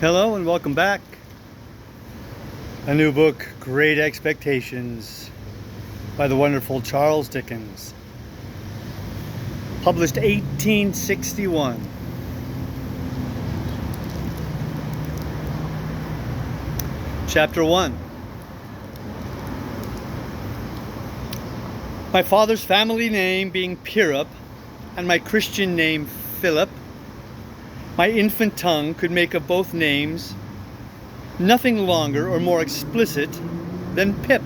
Hello and welcome back. A new book, Great Expectations, by the wonderful Charles Dickens. Published 1861. Chapter 1. My father's family name being Pirrup, and my Christian name Philip, my infant tongue could make of both names nothing longer or more explicit than Pip.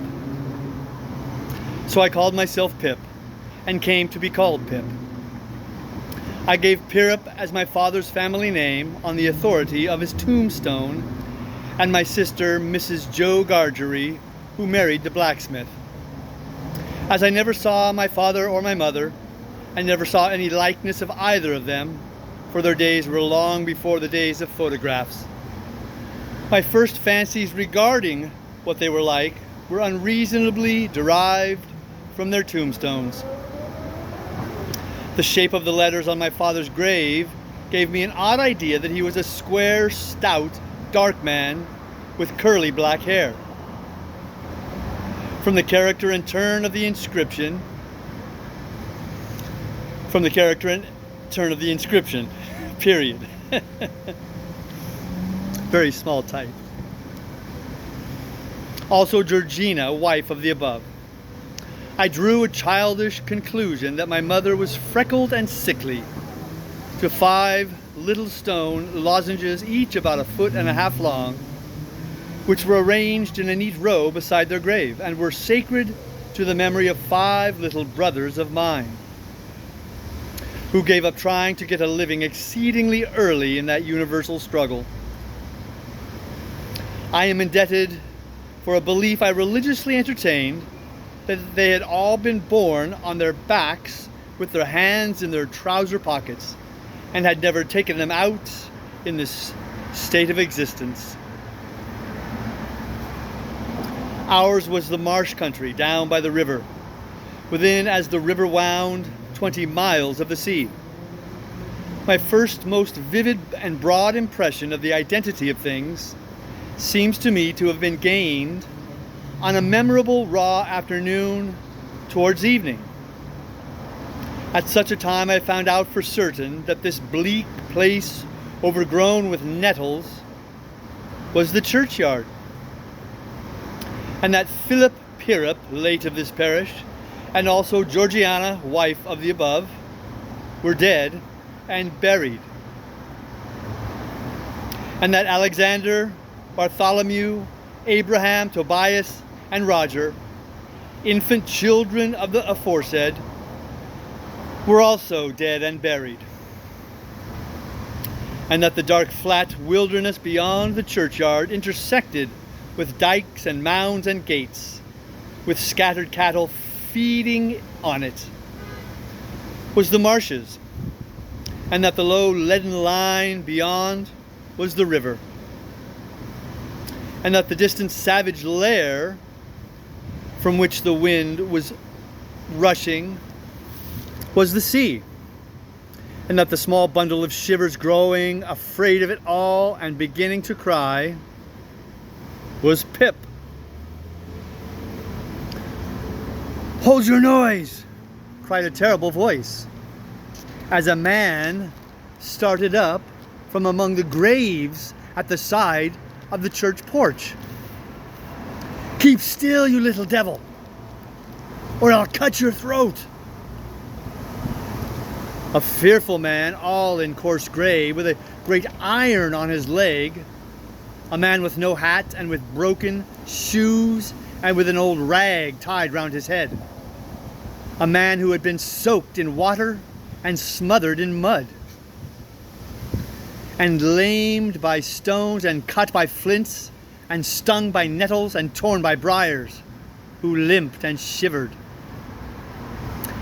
So I called myself Pip, and came to be called Pip. I gave Pirrup as my father's family name on the authority of his tombstone, and my sister, Mrs. Joe Gargery, who married the blacksmith. As I never saw my father or my mother, I never saw any likeness of either of them, for their days were long before the days of photographs. My first fancies regarding what they were like were unreasonably derived from their tombstones. The shape of the letters on my father's grave gave me an odd idea that he was a square, stout, dark man with curly black hair. From the character and turn of the inscription, period. Very small type. Also Georgina, wife of the above. I drew a childish conclusion that my mother was freckled and sickly, to 5 little stone lozenges, each about 1.5 feet long, which were arranged in a neat row beside their grave, and were sacred to the memory of 5 little brothers of mine, who gave up trying to get a living exceedingly early in that universal struggle. I am indebted for a belief I religiously entertained that they had all been born on their backs with their hands in their trouser pockets, and had never taken them out in this state of existence. Ours was the marsh country down by the river, within, as the river wound, 20 miles of the sea. My first most vivid and broad impression of the identity of things seems to me to have been gained on a memorable raw afternoon towards evening. At such a time I found out for certain that this bleak place overgrown with nettles was the churchyard, and that Philip Pirrup, late of this parish, and also Georgiana, wife of the above, were dead and buried, and that Alexander, Bartholomew, Abraham, Tobias, and Roger, infant children of the aforesaid, were also dead and buried, and that the dark flat wilderness beyond the churchyard, intersected with dikes and mounds and gates, with scattered cattle feeding on it, was the marshes, and that the low leaden line beyond was the river, and that the distant savage lair from which the wind was rushing was the sea, and that the small bundle of shivers growing, afraid of it all and beginning to cry, was Pip. "Hold your noise!" cried a terrible voice, as a man started up from among the graves at the side of the church porch. "Keep still, you little devil, or I'll cut your throat." A fearful man, all in coarse gray, with a great iron on his leg, a man with no hat and with broken shoes and with an old rag tied round his head, a man who had been soaked in water and smothered in mud, and lamed by stones, and cut by flints, and stung by nettles, and torn by briars, who limped and shivered,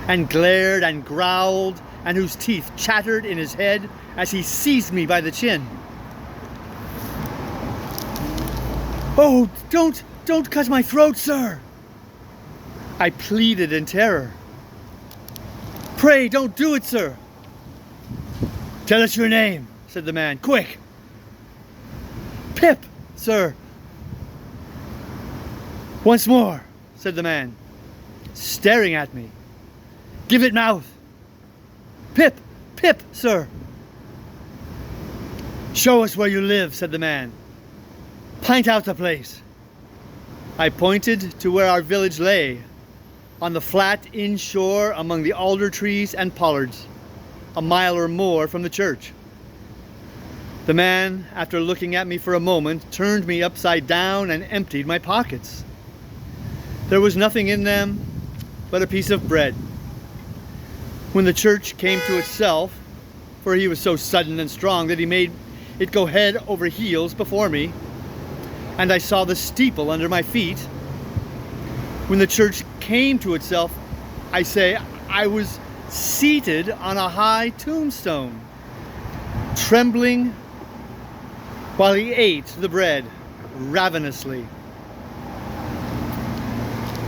and glared and growled, and whose teeth chattered in his head as he seized me by the chin. "Oh, don't cut my throat, sir!" I pleaded in terror. "Pray, don't do it, sir." "Tell us your name," said the man. "Quick!" Pip, sir. Once more, said the man, staring at me. Give it mouth. Pip, Pip, sir. Show us where you live, said the man. Pint out the place. I pointed to where our village lay, on the flat inshore among the alder trees and pollards, a mile or more from the church. The man, after looking at me for a moment, turned me upside down and emptied my pockets. There was nothing in them but a piece of bread. When the church came to itself, for he was so sudden and strong that he made it go head over heels before me, and I saw the steeple under my feet. When the church came to itself, I say, I was seated on a high tombstone, trembling while he ate the bread ravenously.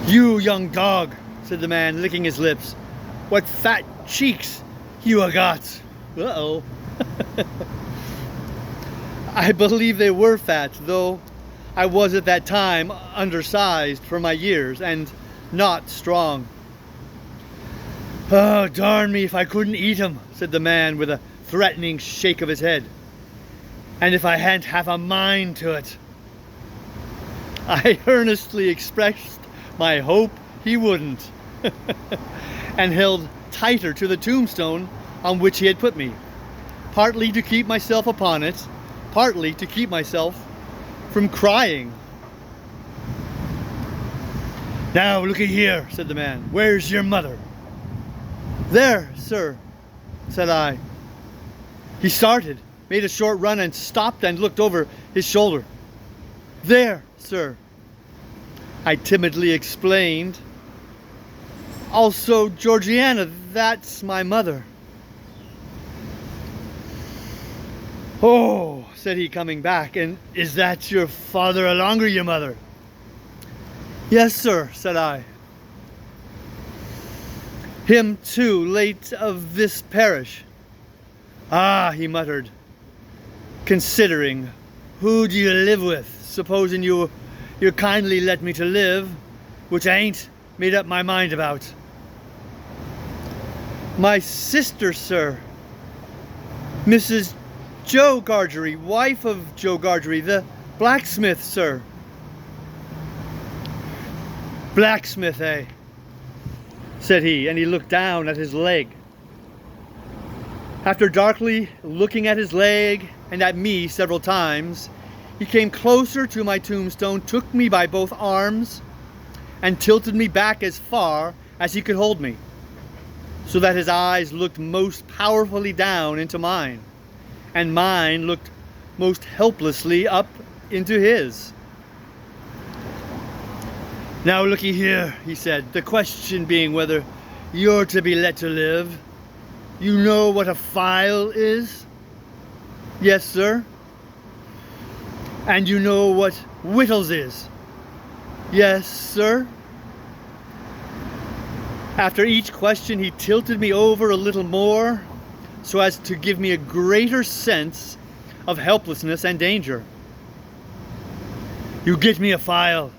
You young dog, said the man, licking his lips, what fat cheeks you a got. Uh-oh. I believe they were fat, though I was at that time undersized for my years and not strong. Oh, darn me if I couldn't eat 'em, said the man with a threatening shake of his head. And if I hadn't half a mind to it. I earnestly expressed my hope he wouldn't, and held tighter to the tombstone on which he had put me, partly to keep myself upon it, partly to keep myself from crying. Now looky here, said the man, where's your mother? There, sir, said I. He started, made a short run, and stopped and looked over his shoulder. There, sir, I timidly explained. Also, Georgiana, that's my mother. Oh, said he, coming back, and is that your father along or your mother? Yes, sir, said I. Him too, late of this parish. Ah, he muttered, considering. Who do you live with, supposing you kindly let me to live, which I ain't made up my mind about? My sister, sir, Mrs. Joe Gargery, wife of Joe Gargery, the blacksmith, sir. Blacksmith, eh? Said he, and he looked down at his leg. After darkly looking at his leg and at me several times, he came closer to my tombstone, took me by both arms, and tilted me back as far as he could hold me, so that his eyes looked most powerfully down into mine, and mine looked most helplessly up into his. Now looky here, he said, the question being whether you're to be let to live. You know what a file is? Yes, sir. And you know what whittles is? Yes, sir. After each question, he tilted me over a little more, so as to give me a greater sense of helplessness and danger. You get me a file.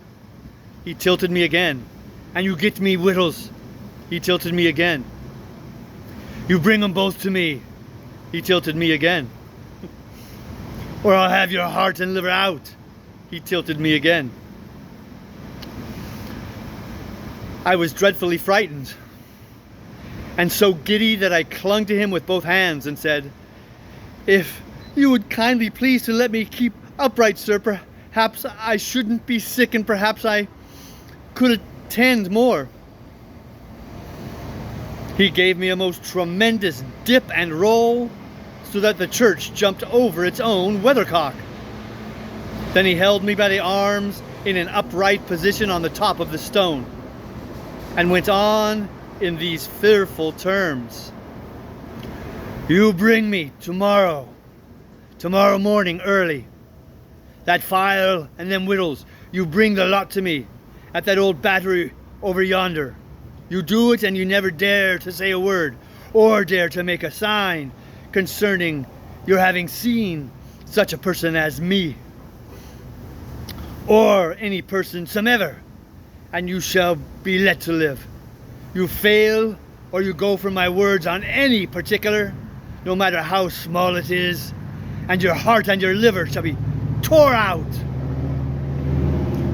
He tilted me again. And you get me whittles. He tilted me again. You bring them both to me. He tilted me again. Or I'll have your heart and liver out. He tilted me again. I was dreadfully frightened, and so giddy that I clung to him with both hands and said, if you would kindly please to let me keep upright, sir, perhaps I shouldn't be sick, and perhaps I could attend more. He gave me a most tremendous dip and roll, so that the church jumped over its own weathercock. Then he held me by the arms in an upright position on the top of the stone, and went on in these fearful terms. You bring me tomorrow morning early, that file and them whittles. You bring the lot to me at that old battery over yonder. You do it, and you never dare to say a word or dare to make a sign concerning your having seen such a person as me. or any person somever, and you shall be let to live. You fail, or you go from my words on any particular, no matter how small it is, and your heart and your liver shall be tore out,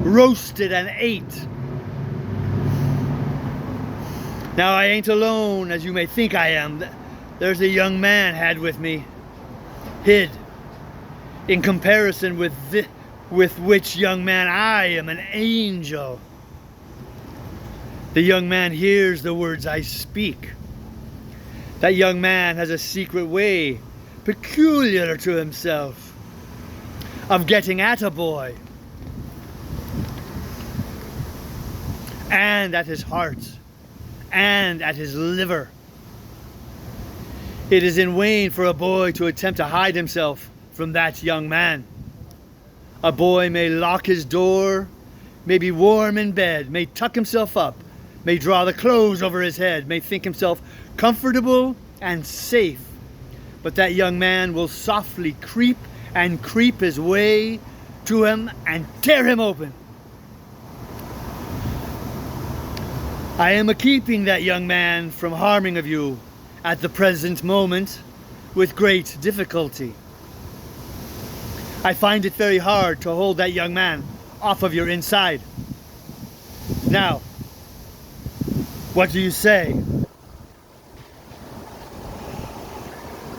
roasted and ate. Now I ain't alone, as you may think I am. There's a young man had with me, hid. In comparison with which young man I am an angel. The young man hears the words I speak. That young man has a secret way, peculiar to himself, of getting at a boy, and at his heart, and at his liver. It is in vain for a boy to attempt to hide himself from that young man. A boy may lock his door, may be warm in bed, may tuck himself up, may draw the clothes over his head, may think himself comfortable and safe, but that young man will softly creep his way to him and tear him open. I am a-keeping that young man from harming of you at the present moment with great difficulty. I find it very hard to hold that young man off of your inside. Now, what do you say?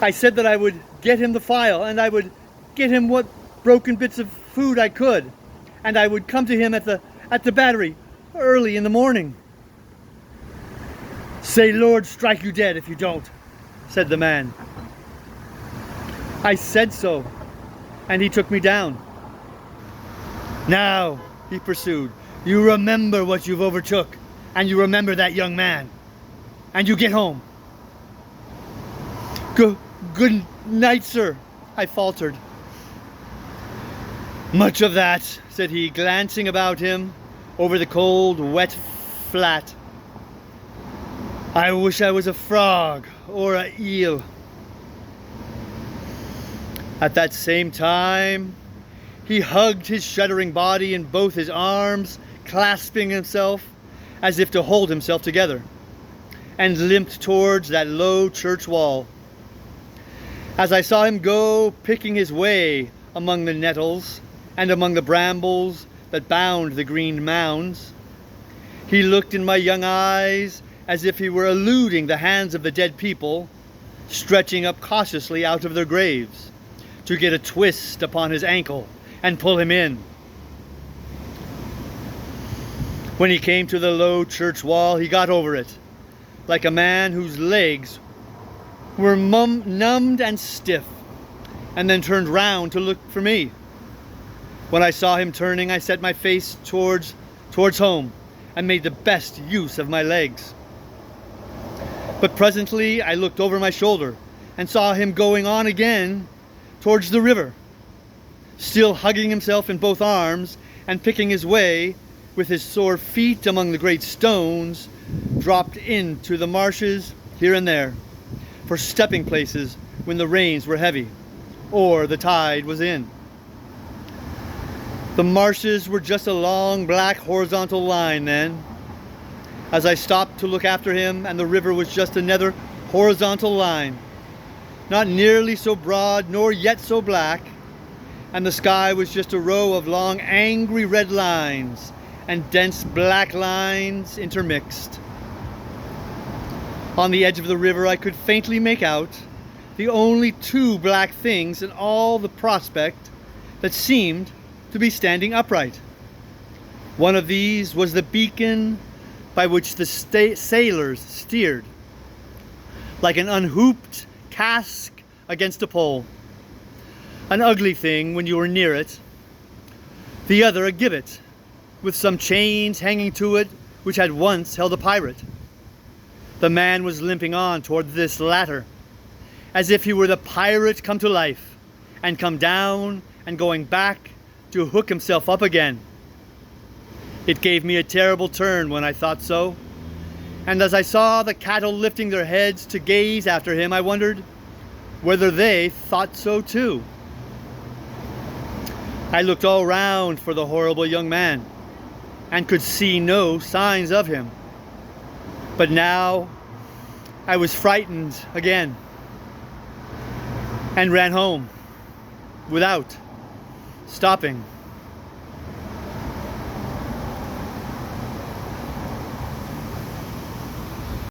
I said that I would get him the file, and I would get him what broken bits of food I could, and I would come to him at the battery early in the morning. Say, Lord, strike you dead if you don't, said the man. I said so, and he took me down. Now, he pursued, you remember what you've overtook, and you remember that young man, and you get home. Good night, sir, I faltered. Much of that, said he, glancing about him over the cold, wet flat. I wish I was a frog or a eel. At that same time, he hugged his shuddering body in both his arms, clasping himself as if to hold himself together, and limped towards that low church wall. As I saw him go, picking his way among the nettles and among the brambles that bound the green mounds, he looked in my young eyes as if he were eluding the hands of the dead people, stretching up cautiously out of their graves, to get a twist upon his ankle and pull him in. When he came to the low church wall, he got over it, like a man whose legs were numbed and stiff, and then turned round to look for me. When I saw him turning, I set my face towards home, and made the best use of my legs. But presently I looked over my shoulder, and saw him going on again towards the river, still hugging himself in both arms, and picking his way with his sore feet among the great stones dropped into the marshes here and there, for stepping places when the rains were heavy, or the tide was in. The marshes were just a long black horizontal line then, as I stopped to look after him, and the river was just another horizontal line, not nearly so broad nor yet so black, and the sky was just a row of long angry red lines and dense black lines intermixed. On the edge of the river I could faintly make out the only two black things in all the prospect that seemed to be standing upright. One of these was the beacon by which the sailors steered, like an unhooped cask against a pole, an ugly thing when you were near it. The other a gibbet, with some chains hanging to it which had once held a pirate. The man was limping on toward this latter, as if he were the pirate come to life, and come down and going back to hook himself up again. It gave me a terrible turn when I thought so, and as I saw the cattle lifting their heads to gaze after him, I wondered whether they thought so too. I looked all round for the horrible young man and could see no signs of him. But now I was frightened again and ran home without stopping